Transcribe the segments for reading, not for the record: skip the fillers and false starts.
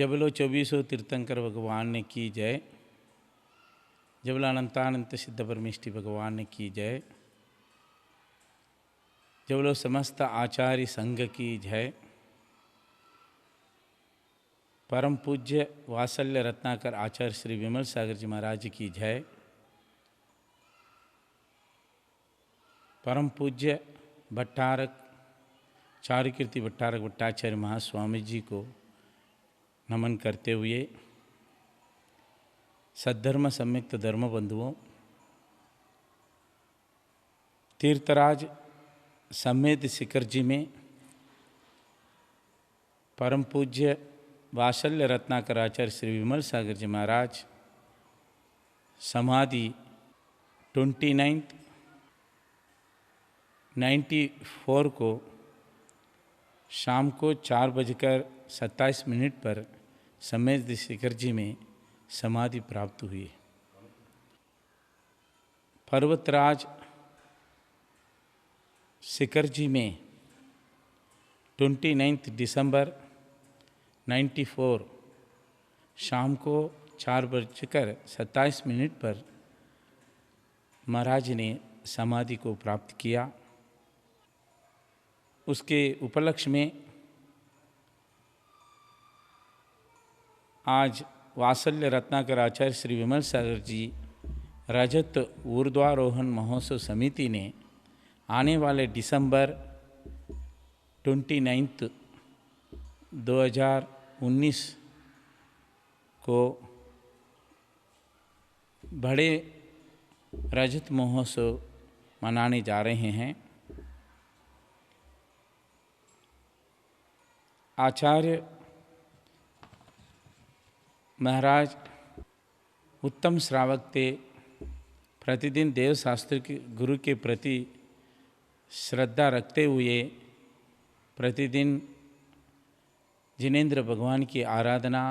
जबलो 2400 तीर्थंकर भगवान ने की जय। जबला अनंतानंत सिद्ध परमेष्टि भगवान ने की जय। जबलो समस्त आचार्य संघ की जय। परम पूज्य वात्सल्य रत्नाकर आचार्य श्री विमल सागर जी महाराज की जय। परम पूज्य भट्टारक चारुकीर्ति भट्टारक भट्टाचार्य महास्वामी जी को नमन करते हुए सद्धर्म संयुक्त धर्म बंधुओं, तीर्थराज समेत शिखर जी में परम पूज्य वात्सल्य रत्नाकर आचार्य श्री विमल सागर जी महाराज समाधि 29th 94 को शाम को 4:27 पर समेत शिखर जी में समाधि प्राप्त हुई। पर्वतराज शिखर जी में 29 दिसंबर 94 शाम को 4:27 पर महाराज ने समाधि को प्राप्त किया। उसके उपलक्ष्य में आज वात्सल्य रत्नाकर आचार्य श्री विमल सागर जी रजत ऊर्ध्वारोहण महोत्सव समिति ने आने वाले दिसंबर 29 2019 को बड़े रजत महोत्सव मनाने जा रहे हैं। आचार्य महाराज उत्तम श्रावक थे। प्रतिदिन देव शास्त्र के गुरु के प्रति श्रद्धा रखते हुए प्रतिदिन जिनेंद्र भगवान की आराधना,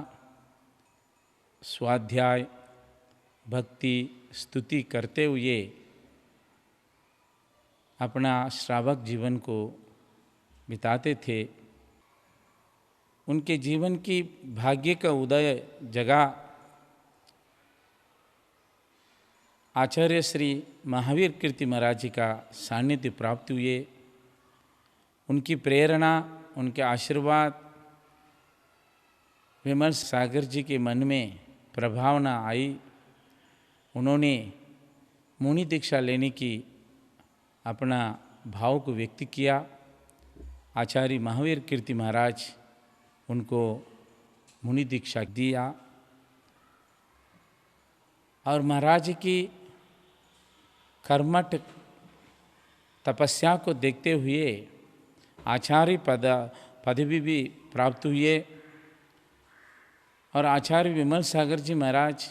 स्वाध्याय, भक्ति, स्तुति करते हुए अपना श्रावक जीवन को बिताते थे। उनके जीवन की भाग्य का उदय जगा आचार्य श्री महावीर कीर्ति महाराज जी का सानिध्य प्राप्त हुए। उनकी प्रेरणा, उनके आशीर्वाद विमल सागर जी के मन में प्रभावना आई। उन्होंने मुनि दीक्षा लेने की अपना भाव को व्यक्त किया। आचार्य महावीर कीर्ति महाराज उनको मुनि दीक्षा दिया और महाराज की कर्मठ तपस्या को देखते हुए आचार्य पदवी भी प्राप्त हुए। और आचार्य विमल सागर जी महाराज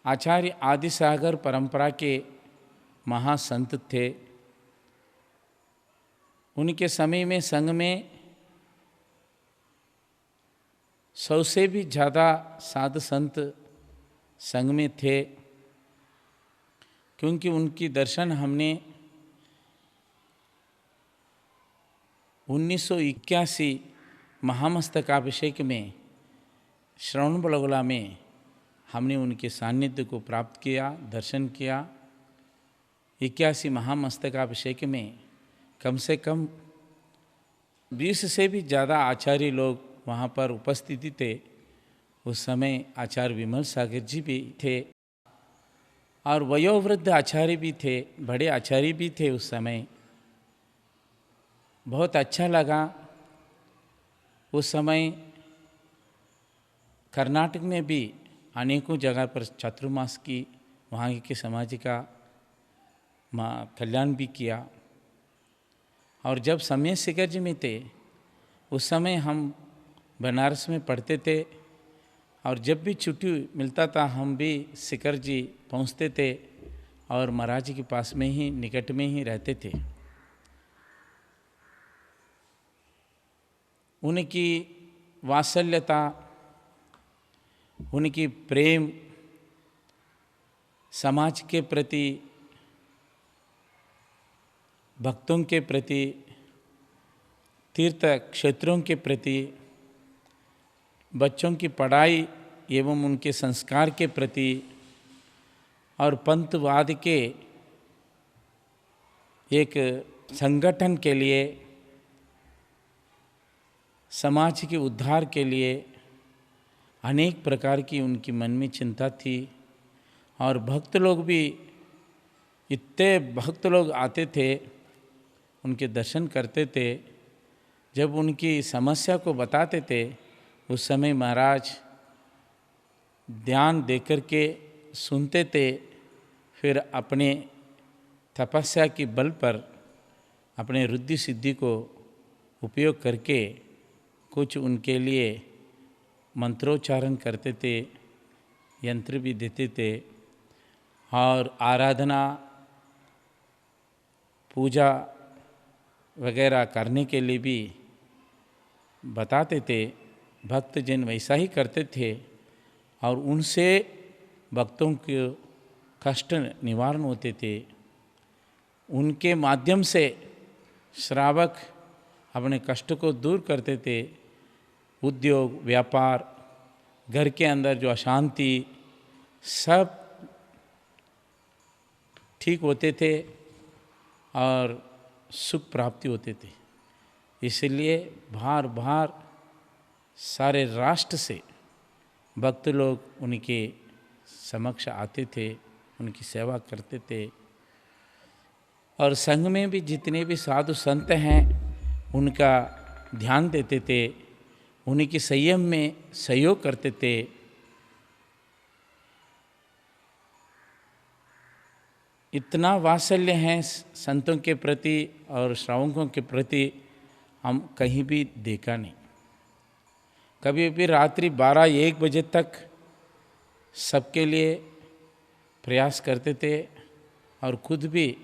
आचार्य आदि सागर परंपरा के महासंत थे। उनके समय में संघ में 100 से भी ज़्यादा साधु संत संघ में थे, क्योंकि उनकी दर्शन हमने 1981 महामस्तकाभिषेक में श्रवणबेलगोला में हमने उनके सान्निध्य को प्राप्त किया, दर्शन किया। 81 महामस्तकाभिषेक में कम से कम 20 से भी ज़्यादा आचार्य लोग वहाँ पर उपस्थिति थे। उस समय आचार्य विमल सागर जी भी थे और वयोवृद्ध आचार्य भी थे, बड़े आचार्य भी थे उस समय। बहुत अच्छा लगा। उस समय कर्नाटक में भी अनेकों जगह पर चातुर्मास की वहाँ के समाज का कल्याण भी किया। और जब समय शिखर जी में थे उस समय हम बनारस में पढ़ते थे और जब भी छुट्टी मिलता था हम भी शिखर जी पहुँचते थे और महाराज के पास में ही निकट में ही रहते थे। उनकी वात्सल्यता, उनकी प्रेम, समाज के प्रति, भक्तों के प्रति, तीर्थ क्षेत्रों के प्रति, बच्चों की पढ़ाई एवं उनके संस्कार के प्रति और पंथवाद के एक संगठन के लिए, समाज के उद्धार के लिए अनेक प्रकार की उनकी मन में चिंता थी। और भक्त लोग भी, इतने भक्त लोग आते थे, उनके दर्शन करते थे। जब उनकी समस्या को बताते थे उस समय महाराज ध्यान देकर के सुनते थे, फिर अपने तपस्या के बल पर अपने रुद्धि सिद्धि को उपयोग करके कुछ उनके लिए मंत्रोच्चारण करते थे, यंत्र भी देते थे और आराधना पूजा वगैरह करने के लिए भी बताते थे। भक्तजन वैसा ही करते थे और उनसे भक्तों के कष्ट निवारण होते थे। उनके माध्यम से श्रावक अपने कष्ट को दूर करते थे। उद्योग, व्यापार, घर के अंदर जो अशांति, सब ठीक होते थे और सुख प्राप्ति होते थे। इसलिए बार बार सारे राष्ट्र से भक्त लोग उनके समक्ष आते थे, उनकी सेवा करते थे। और संघ में भी जितने भी साधु संत हैं उनका ध्यान देते थे, उनकी संयम में सहयोग करते थे। इतना वात्सल्य है संतों के प्रति और श्रावकों के प्रति हम कहीं भी देखा नहीं। कभी भी रात्रि 12-1 बजे तक सबके लिए प्रयास करते थे और खुद भी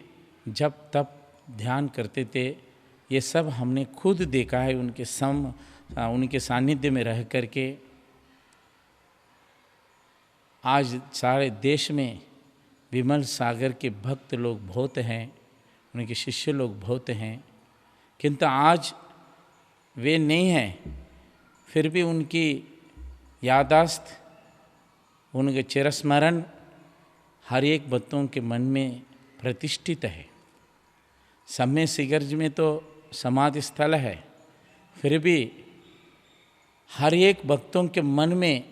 जब तब ध्यान करते थे। ये सब हमने खुद देखा है उनके सानिध्य में रह करके। आज सारे देश में विमल सागर के भक्त लोग बहुत हैं, उनके शिष्य लोग बहुत हैं, किंतु आज वे नहीं हैं। फिर भी उनकी यादाश्त, उनके चिरस्मरण हर एक भक्तों के मन में प्रतिष्ठित है। समय सिगर्ज में तो समाधि स्थल है, फिर भी हर एक भक्तों के मन में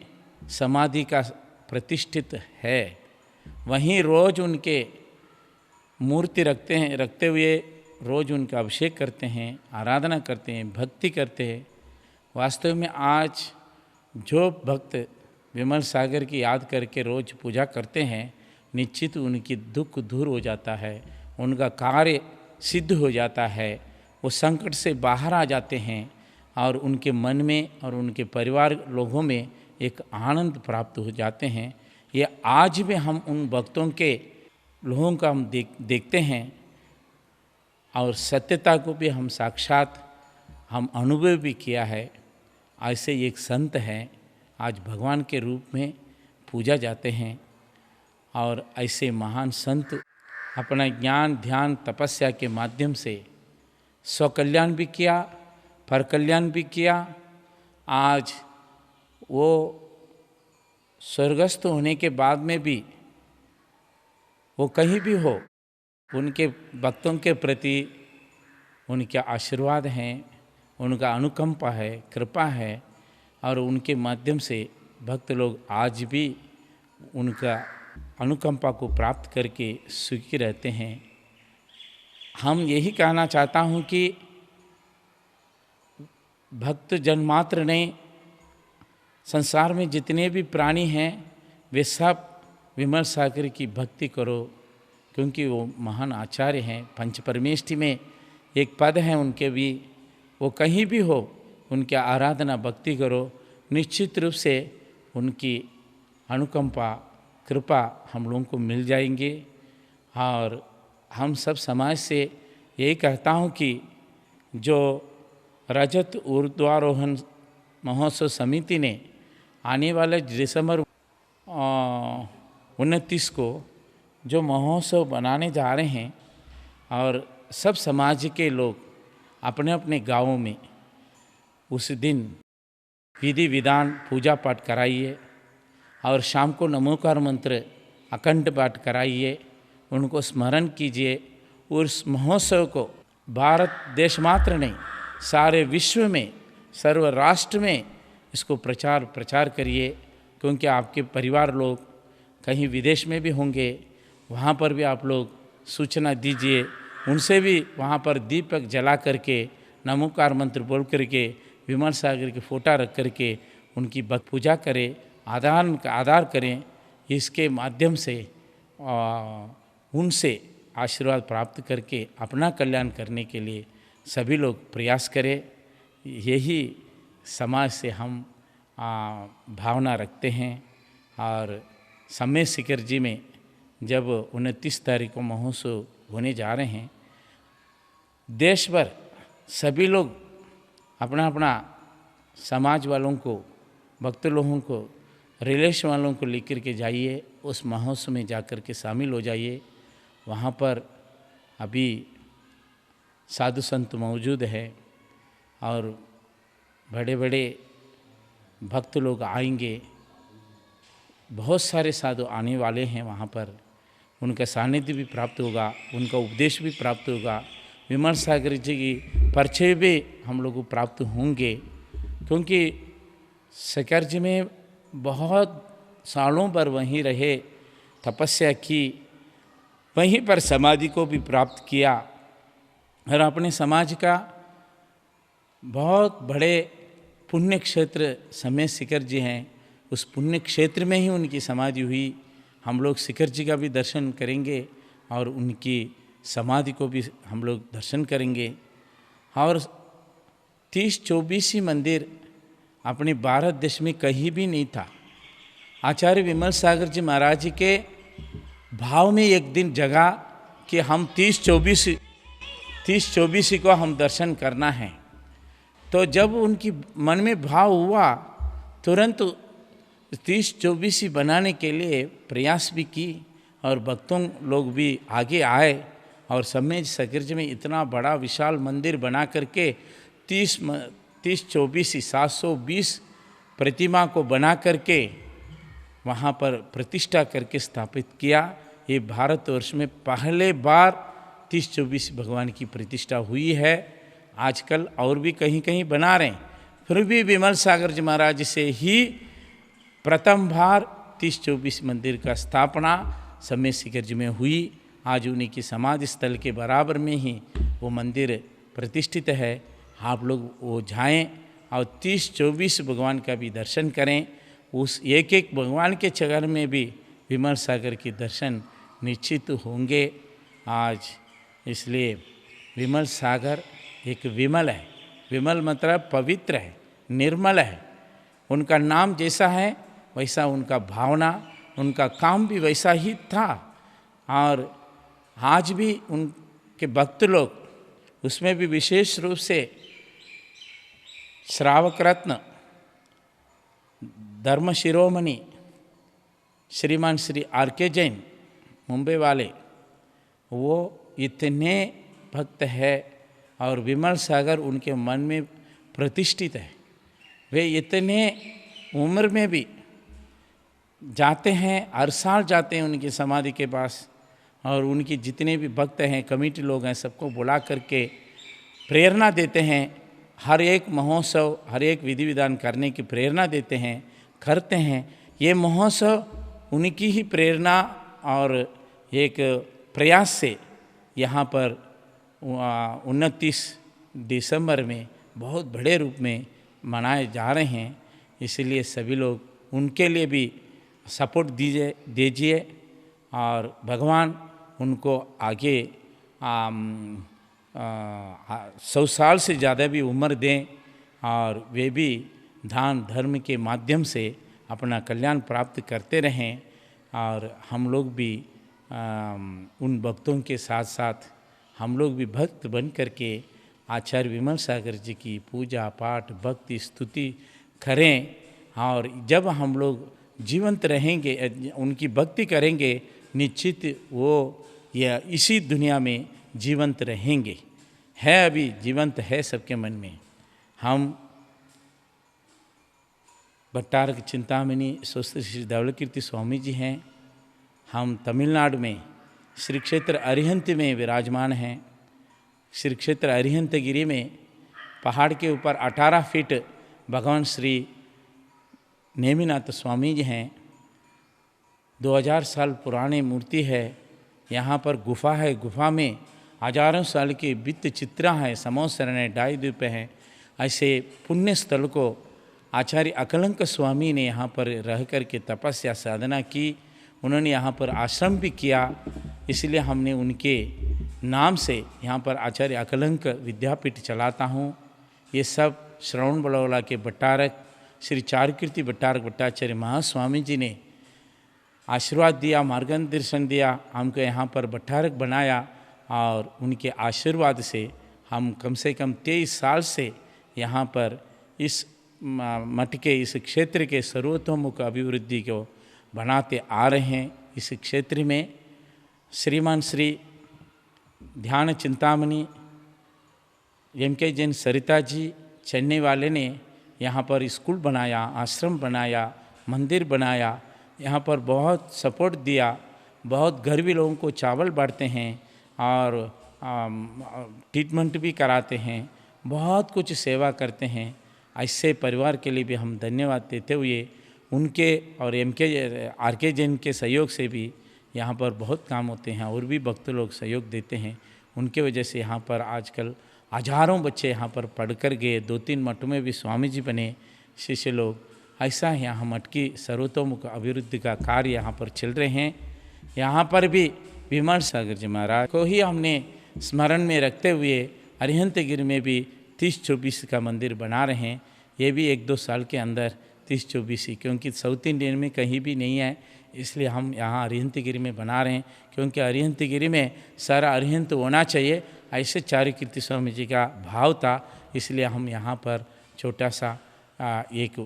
समाधि का प्रतिष्ठित है। वहीं रोज उनके मूर्ति रखते हुए रोज उनका अभिषेक करते हैं, आराधना करते हैं, भक्ति करते हैं। वास्तव में आज जो भक्त विमल सागर की याद करके रोज पूजा करते हैं, निश्चित उनकी दुख दूर हो जाता है, उनका कार्य सिद्ध हो जाता है, वो संकट से बाहर आ जाते हैं और उनके मन में और उनके परिवार लोगों में एक आनंद प्राप्त हो जाते हैं। ये आज भी हम उन भक्तों के लोगों का हम देखते हैं और सत्यता को भी हम साक्षात हम अनुभव भी किया है। ऐसे एक संत हैं, आज भगवान के रूप में पूजा जाते हैं और ऐसे महान संत अपना ज्ञान, ध्यान, तपस्या के माध्यम से स्वकल्याण भी किया, परकल्याण भी किया। आज वो स्वर्गस्थ होने के बाद में भी वो कहीं भी हो, उनके भक्तों के प्रति उनके आशीर्वाद हैं, उनका अनुकंपा है, कृपा है और उनके माध्यम से भक्त लोग आज भी उनका अनुकंपा को प्राप्त करके सुखी रहते हैं। हम यही कहना चाहता हूँ कि भक्त जन्मात्र नहीं, संसार में जितने भी प्राणी हैं वे सब विमल सागर की भक्ति करो, क्योंकि वो महान आचार्य हैं। पंच परमेष्ठि में एक पद है उनके भी, वो कहीं भी हो उनकी आराधना भक्ति करो, निश्चित रूप से उनकी अनुकंपा कृपा हम लोगों को मिल जाएंगे। और हम सब समाज से यही कहता हूँ कि जो रजत ऊर्ध्वारोहण महोत्सव समिति ने आने वाले दिसंबर 29 को जो महोत्सव बनाने जा रहे हैं और सब समाज के लोग अपने अपने गाँवों में उस दिन विधि विधान पूजा पाठ कराइए और शाम को नमोकार मंत्र अखंड पाठ कराइए, उनको स्मरण कीजिए। उस महोत्सव को भारत देश मात्र नहीं, सारे विश्व में, सर्व राष्ट्र में इसको प्रचार करिए, क्योंकि आपके परिवार लोग कहीं विदेश में भी होंगे, वहाँ पर भी आप लोग सूचना दीजिए, उनसे भी वहाँ पर दीपक जला करके नमोकार मंत्र बोल करके विमल सागर की फोटो रख करके उनकी भक्त पूजा करें, आदर करें। इसके माध्यम से उनसे आशीर्वाद प्राप्त करके अपना कल्याण करने के लिए सभी लोग प्रयास करें। यही समाज से हम भावना रखते हैं। और समय शिखर जी में जब 29 तारीख को महोत्सव होने जा रहे हैं, देश भर सभी लोग अपना अपना समाज वालों को, भक्त लोगों को, रिलेशन वालों को लेकर के जाइए, उस महोत्सव में जाकर के शामिल हो जाइए। वहाँ पर अभी साधु संत मौजूद है और बड़े बड़े भक्त लोग आएंगे, बहुत सारे साधु आने वाले हैं वहाँ पर। उनका सानिध्य भी प्राप्त होगा, उनका उपदेश भी प्राप्त होगा, विमल सागर जी की परिचय भी हम लोग को प्राप्त होंगे। क्योंकि शिखर जी में बहुत सालों पर वहीं रहे, तपस्या की, वहीं पर समाधि को भी प्राप्त किया और अपने समाज का बहुत बड़े पुण्य क्षेत्र समय शिखर जी हैं, उस पुण्य क्षेत्र में ही उनकी समाधि हुई। हम लोग शिखर जी का भी दर्शन करेंगे और उनकी समाधि को भी हम लोग दर्शन करेंगे। और 30-24 मंदिर अपने भारत देश में कहीं भी नहीं था। आचार्य विमल सागर जी महाराज जी के भाव में एक दिन जगा कि हम 30-24 को हम दर्शन करना है। तो जब उनकी मन में भाव हुआ, तुरंत 30-24 बनाने के लिए प्रयास भी की और भक्तों लोग भी आगे आए और समय शिखर जी में इतना बड़ा विशाल मंदिर बना करके 30-24 720 प्रतिमा को बना करके वहाँ पर प्रतिष्ठा करके स्थापित किया। ये भारतवर्ष में पहले बार 30-24 भगवान की प्रतिष्ठा हुई है। आजकल और भी कहीं कहीं बना रहे हैं, फिर भी विमल सागर जी महाराज से ही प्रथम बार 30-24 मंदिर का स्थापना समय शिखर जी में हुई। आज उन्हीं की समाधि स्थल के बराबर में ही वो मंदिर प्रतिष्ठित है। आप लोग वो जाएं और 30-24 भगवान का भी दर्शन करें। उस एक एक भगवान के चरण में भी विमल सागर के दर्शन निश्चित होंगे आज। इसलिए विमल सागर एक विमल है, विमल मतलब पवित्र है, निर्मल है। उनका नाम जैसा है वैसा उनका भावना, उनका काम भी वैसा ही था। और आज भी उनके भक्त लोग उसमें भी विशेष रूप से श्रावक रत्न धर्म शिरोमणि श्रीमान श्री आर.के. जैन मुंबई वाले, वो इतने भक्त है और विमल सागर उनके मन में प्रतिष्ठित है। वे इतने उम्र में भी जाते हैं, हर साल जाते हैं उनकी समाधि के पास और उनकी जितने भी भक्त हैं, कमेटी लोग हैं, सबको बुला करके प्रेरणा देते हैं। हर एक महोत्सव, हर एक विधि विधान करने की प्रेरणा देते हैं, करते हैं। ये महोत्सव उनकी ही प्रेरणा और एक प्रयास से यहाँ पर 29 दिसंबर में बहुत बड़े रूप में मनाए जा रहे हैं। इसलिए सभी लोग उनके लिए भी सपोर्ट दीजिए और भगवान उनको आगे 100 साल से ज़्यादा भी उम्र दें और वे भी दान धर्म के माध्यम से अपना कल्याण प्राप्त करते रहें। और हम लोग भी उन भक्तों के साथ साथ हम लोग भी भक्त बन करके आचार्य विमल सागर जी की पूजा पाठ भक्ति स्तुति करें। और जब हम लोग जीवंत रहेंगे, उनकी भक्ति करेंगे, निश्चित वो या इसी दुनिया में जीवंत रहेंगे। है अभी जीवंत है सबके मन में। हम भट्टारक चिंतामणि स्वस्थ श्री धवलकीर्ति स्वामी जी हैं। हम तमिलनाडु में श्री क्षेत्र अरिहंत में विराजमान हैं। श्री क्षेत्र अरिहंतगिरी में पहाड़ के ऊपर 18 फीट भगवान श्री नेमिनाथ स्वामी जी हैं। 2000 साल पुरानी मूर्ति है। यहाँ पर गुफा है, गुफा में हजारों साल के भित्त चित्र हैं, समोसरण है, डाई द्वीप हैं। ऐसे पुण्य स्थल को आचार्य अकलंक स्वामी ने यहाँ पर रह कर के तपस्या साधना की। उन्होंने यहाँ पर आश्रम भी किया, इसलिए हमने उनके नाम से यहाँ पर आचार्य अकलंक विद्यापीठ चलाता हूँ। ये सब श्रवणबेलगोला के भट्टारक श्री चारुकीर्ति भट्टारक भट्टाचार्य महास्वामी जी ने आशीर्वाद दिया, मार्गदर्शन दिया, हमको यहाँ पर भट्टारक बनाया और उनके आशीर्वाद से हम कम से कम 23 साल से यहाँ पर इस मठ के, इस क्षेत्र के सर्वतोमुख अभिवृद्धि को बनाते आ रहे हैं। इस क्षेत्र में श्रीमान श्री ध्यान चिंतामणि एम.के. जैन सरिता जी चेन्नई वाले ने यहाँ पर स्कूल बनाया, आश्रम बनाया, मंदिर बनाया, यहाँ पर बहुत सपोर्ट दिया। बहुत गरीबी लोगों को चावल बांटते हैं और ट्रीटमेंट भी कराते हैं, बहुत कुछ सेवा करते हैं। ऐसे परिवार के लिए भी हम धन्यवाद देते हुए उनके और आर.के. जैन के सहयोग से भी यहाँ पर बहुत काम होते हैं और भी भक्त लोग सहयोग देते हैं। उनके वजह से यहाँ पर आजकल हजारों बच्चे यहाँ पर पढ़कर गए। 2-3 मठों में भी स्वामी जी बने शिष्य लोग। ऐसा है यहाँ मठ की सर्वतोमुख अभिवृद्धि का कार्य यहाँ पर चल रहे हैं। यहाँ पर भी विमल सागर जी महाराज को ही हमने स्मरण में रखते हुए अरिहंतगिरी में भी 30-24 का मंदिर बना रहे हैं। ये भी 1-2 साल के अंदर 30-24 ही, क्योंकि साउथ इंडियन में कहीं भी नहीं है, इसलिए हम यहाँ अरिहंतगिरी में बना रहे हैं। क्योंकि अरिहंतगिरी में सारा अरिहंत होना चाहिए, ऐसे चारुकीर्ति स्वामी जी का भाव था, इसलिए हम यहाँ पर छोटा सा एक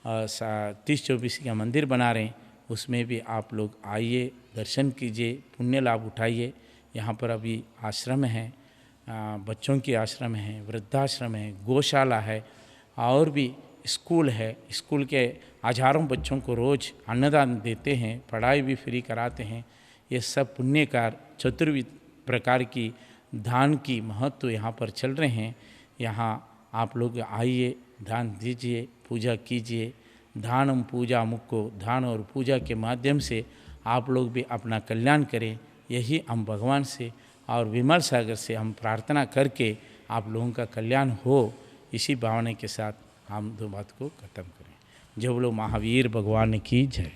30-24 का मंदिर बना रहे हैं। उसमें भी आप लोग आइए, दर्शन कीजिए, पुण्य लाभ उठाइए। यहाँ पर अभी आश्रम है, बच्चों की आश्रम है, वृद्धाश्रम है, गौशाला है और भी स्कूल है। स्कूल के हजारों बच्चों को रोज़ अन्नदान देते हैं, पढ़ाई भी फ्री कराते हैं। ये सब पुण्यकार चतुर्विध प्रकार की दान की महत्व यहाँ पर चल रहे हैं। यहाँ आप लोग आइए, दान दीजिए, पूजा कीजिए। दानम पूजा मुक्को, दान और पूजा के माध्यम से आप लोग भी अपना कल्याण करें, यही हम भगवान से और विमल सागर से हम प्रार्थना करके आप लोगों का कल्याण हो, इसी भावना के साथ हम 2 बात को खत्म करें। जय बोलो महावीर भगवान की जय।